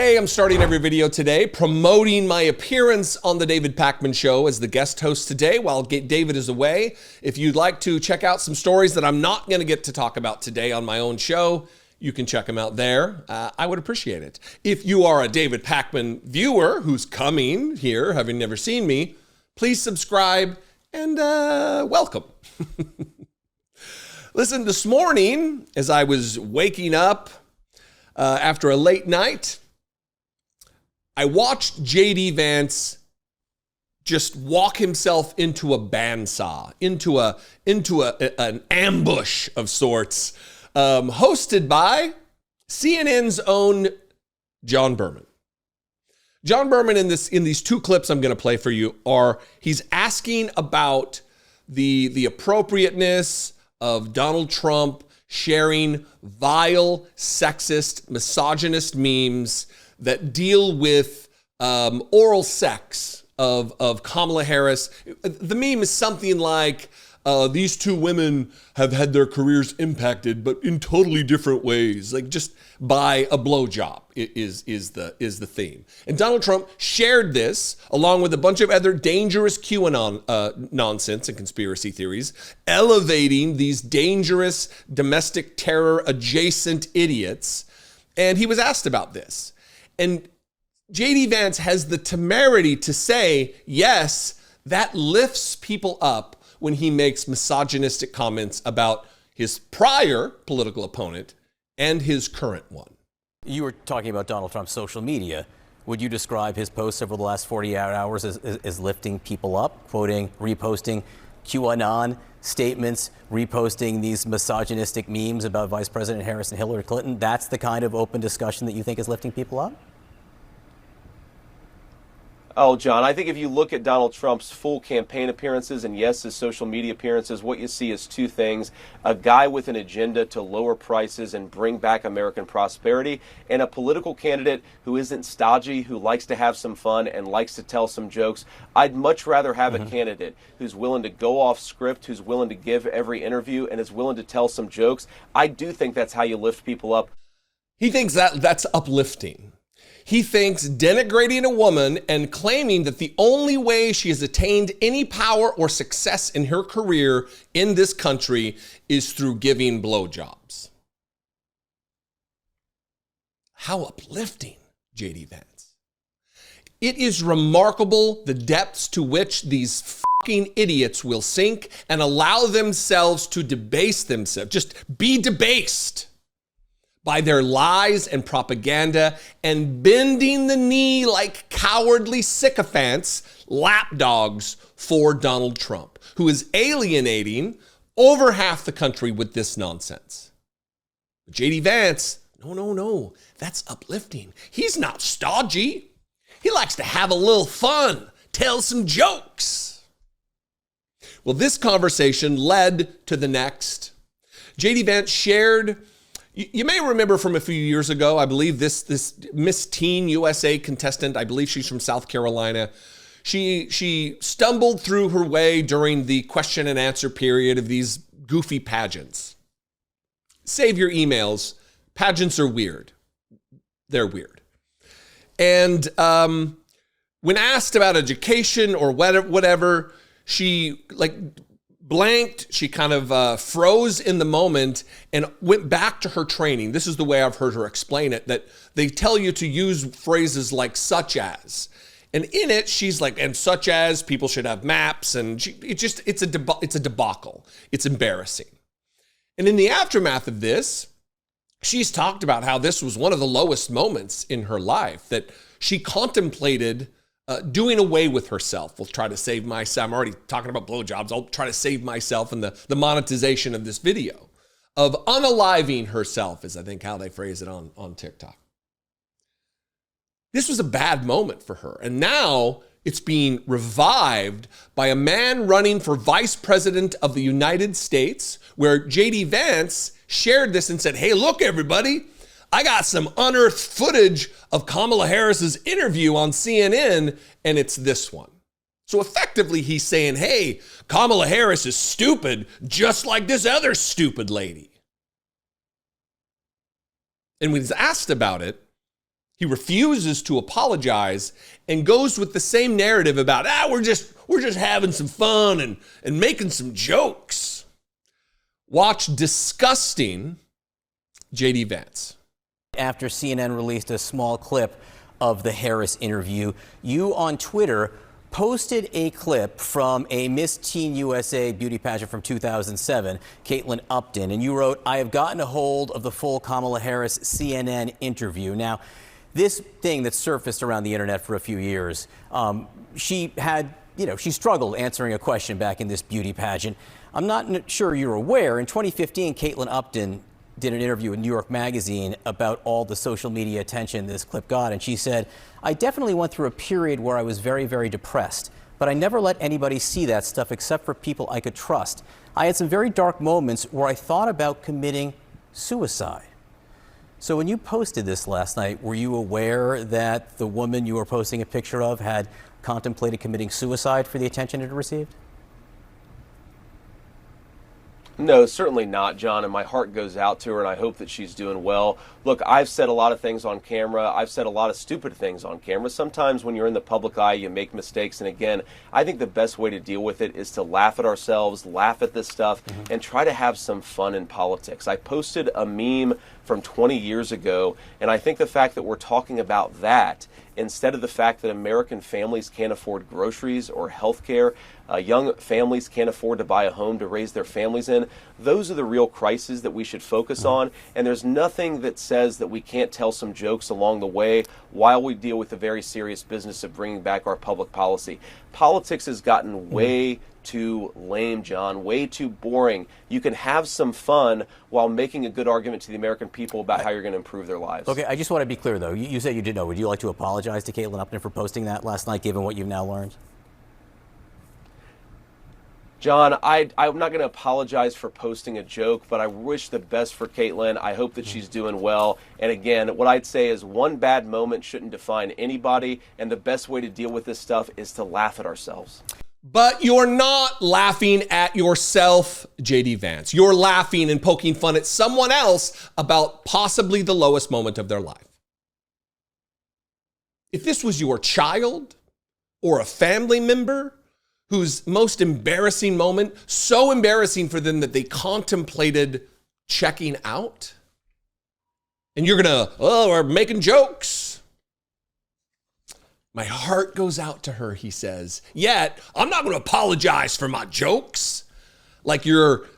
Hey, I'm starting every video today promoting my appearance on the David Pakman Show as the guest host today while David is away. If you'd like to check out some stories that I'm not going to get to talk about today on my own show, you can check them out there. I would appreciate it. If you are a David Pakman viewer who's coming here, having never seen me, please subscribe and welcome. Listen, this morning, as I was waking up after a late night, I watched J.D. Vance just walk himself into a bandsaw, into an ambush of sorts, hosted by CNN's own John Berman. John Berman in these two clips I'm going to play for you he's asking about the appropriateness of Donald Trump sharing vile, sexist, misogynist memes that deal with oral sex of Kamala Harris. The meme is something like, these two women have had their careers impacted, but in totally different ways, like just by a blowjob is the theme. And Donald Trump shared this along with a bunch of other dangerous QAnon nonsense and conspiracy theories, elevating these dangerous domestic terror adjacent idiots. And he was asked about this. And J.D. Vance has the temerity to say, yes, that lifts people up when he makes misogynistic comments about his prior political opponent and his current one. You were talking about Donald Trump's social media. Would you describe his posts over the last 48 hours as lifting people up, quoting, reposting QAnon statements, reposting these misogynistic memes about Vice President Harris and Hillary Clinton? That's the kind of open discussion that you think is lifting people up? Oh, John, I think if you look at Donald Trump's full campaign appearances and, yes, his social media appearances, what you see is two things. A guy with an agenda to lower prices and bring back American prosperity, and a political candidate who isn't stodgy, who likes to have some fun and likes to tell some jokes. I'd much rather have a candidate who's willing to go off script, who's willing to give every interview, and is willing to tell some jokes. I do think that's how you lift people up. He thinks that's uplifting. He thinks denigrating a woman and claiming that the only way she has attained any power or success in her career in this country is through giving blowjobs. How uplifting, J.D. Vance. It is remarkable the depths to which these fucking idiots will sink and allow themselves to debase themselves, just be debased by their lies and propaganda and bending the knee like cowardly sycophants, lapdogs for Donald Trump, who is alienating over half the country with this nonsense. J.D. Vance, no, that's uplifting. He's not stodgy. He likes to have a little fun, tell some jokes. Well, this conversation led to the next. J.D. Vance shared. You may remember from a few years ago, I believe this Miss Teen USA contestant, I believe she's from South Carolina. She stumbled through her way during the question and answer period of these goofy pageants. Save your emails. Pageants are weird. They're weird. And when asked about education or whatever, she blanked, she kind of froze in the moment and went back to her training. This is the way I've heard her explain it, that they tell you to use phrases like such as. And in it, she's like, and such as, people should have maps. And it's a debacle. It's embarrassing. And in the aftermath of this, she's talked about how this was one of the lowest moments in her life, that she contemplated doing away with herself. We'll try to save myself. I'm already talking about blowjobs. I'll try to save myself in the monetization of this video. Of unaliving herself is, I think, how they phrase it on TikTok. This was a bad moment for her. And now it's being revived by a man running for vice president of the United States, where J.D. Vance shared this and said, hey, look, everybody, I got some unearthed footage of Kamala Harris's interview on CNN, and it's this one. So effectively, he's saying, hey, Kamala Harris is stupid, just like this other stupid lady. And when he's asked about it, He refuses to apologize and goes with the same narrative about, we're just having some fun and making some jokes. Watch disgusting JD Vance. After CNN released a small clip of the Harris interview, you on Twitter posted a clip from a Miss Teen USA beauty pageant from 2007, Caitlin Upton, and you wrote, "I have gotten a hold of the full Kamala Harris CNN interview." Now, this thing that surfaced around the internet for a few years, she struggled answering a question back in this beauty pageant. I'm not sure you're aware, in 2015, Caitlin Upton did an interview with New York Magazine about all the social media attention this clip got, and she said, "I definitely went through a period where I was very, very depressed, but I never let anybody see that stuff except for people I could trust. I had some very dark moments where I thought about committing suicide." So when you posted this last night, were you aware that the woman you were posting a picture of had contemplated committing suicide for the attention it had received? No, certainly not, John, and my heart goes out to her, and I hope that she's doing well. Look, I've said a lot of things on camera. I've said a lot of stupid things on camera. Sometimes when you're in the public eye, you make mistakes, and again, I think the best way to deal with it is to laugh at ourselves, laugh at this stuff, and try to have some fun in politics. I posted a meme from 20 years ago, and I think the fact that we're talking about that instead of the fact that American families can't afford groceries or health care, young families can't afford to buy a home to raise their families in, those are the real crises that we should focus on. And there's nothing that says that we can't tell some jokes along the way while we deal with the very serious business of bringing back our public policy. Politics has gotten way too lame, John, way too boring. You can have some fun while making a good argument to the American people about how you're going to improve their lives. Okay, I just want to be clear, though. You said you didn't know. Would you like to apologize to Caitlin Upton for posting that last night, given what you've now learned? John, I'm not going to apologize for posting a joke, but I wish the best for Caitlin. I hope that she's doing well. And again, what I'd say is one bad moment shouldn't define anybody, and the best way to deal with this stuff is to laugh at ourselves. But you're not laughing at yourself, JD Vance. You're laughing and poking fun at someone else about possibly the lowest moment of their life. If this was your child or a family member whose most embarrassing moment, so embarrassing for them that they contemplated checking out, and you're we're making jokes. My heart goes out to her, he says. Yet, I'm not going to apologize for my jokes. Like you're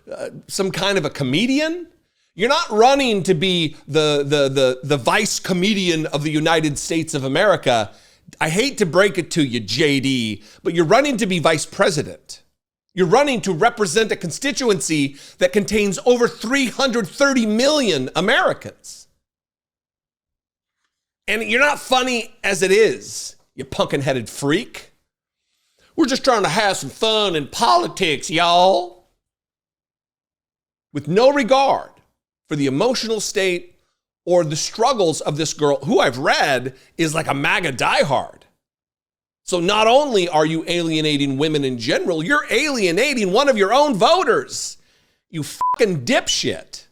some kind of a comedian. You're not running to be the vice comedian of the United States of America. I hate to break it to you, JD, but you're running to be vice president. You're running to represent a constituency that contains over 330 million Americans. And you're not funny as it is, you pumpkin-headed freak. We're just trying to have some fun in politics, y'all. With no regard for the emotional state or the struggles of this girl, who I've read is like a MAGA diehard. So not only are you alienating women in general, you're alienating one of your own voters. You fucking dipshit.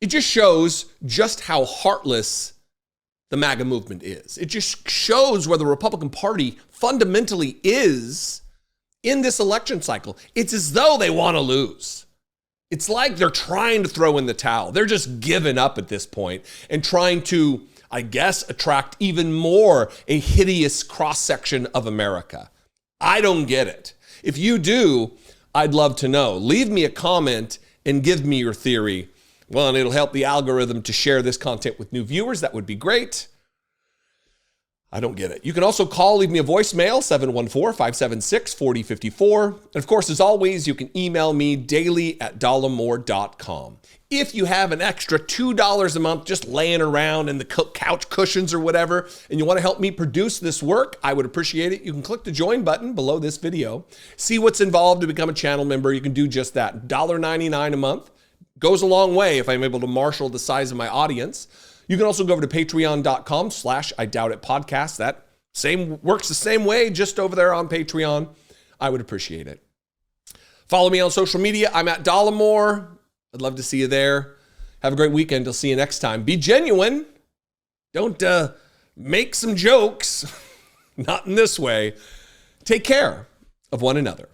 It just shows just how heartless the MAGA movement is. It just shows where the Republican Party fundamentally is in this election cycle. It's as though they want to lose. It's like they're trying to throw in the towel. They're just giving up at this point and trying to, I guess, attract even more a hideous cross-section of America. I don't get it. If you do, I'd love to know. Leave me a comment and give me your theory. Well, and it'll help the algorithm to share this content with new viewers. That would be great. I don't get it. You can also leave me a voicemail, 714-576-4054. And of course, as always, you can email me daily@dollemore.com. If you have an extra $2 a month just laying around in the couch cushions or whatever, and you want to help me produce this work, I would appreciate it. You can click the join button below this video. See what's involved to become a channel member. You can do just that. $1.99 a month goes a long way if I'm able to marshal the size of my audience. You can also go over to patreon.com/IDoubtItPodcast. That works the same way, just over there on Patreon. I would appreciate it. Follow me on social media. I'm at Dollemore. I'd love to see you there. Have a great weekend. I'll see you next time. Be genuine. Don't make some jokes. Not in this way. Take care of one another.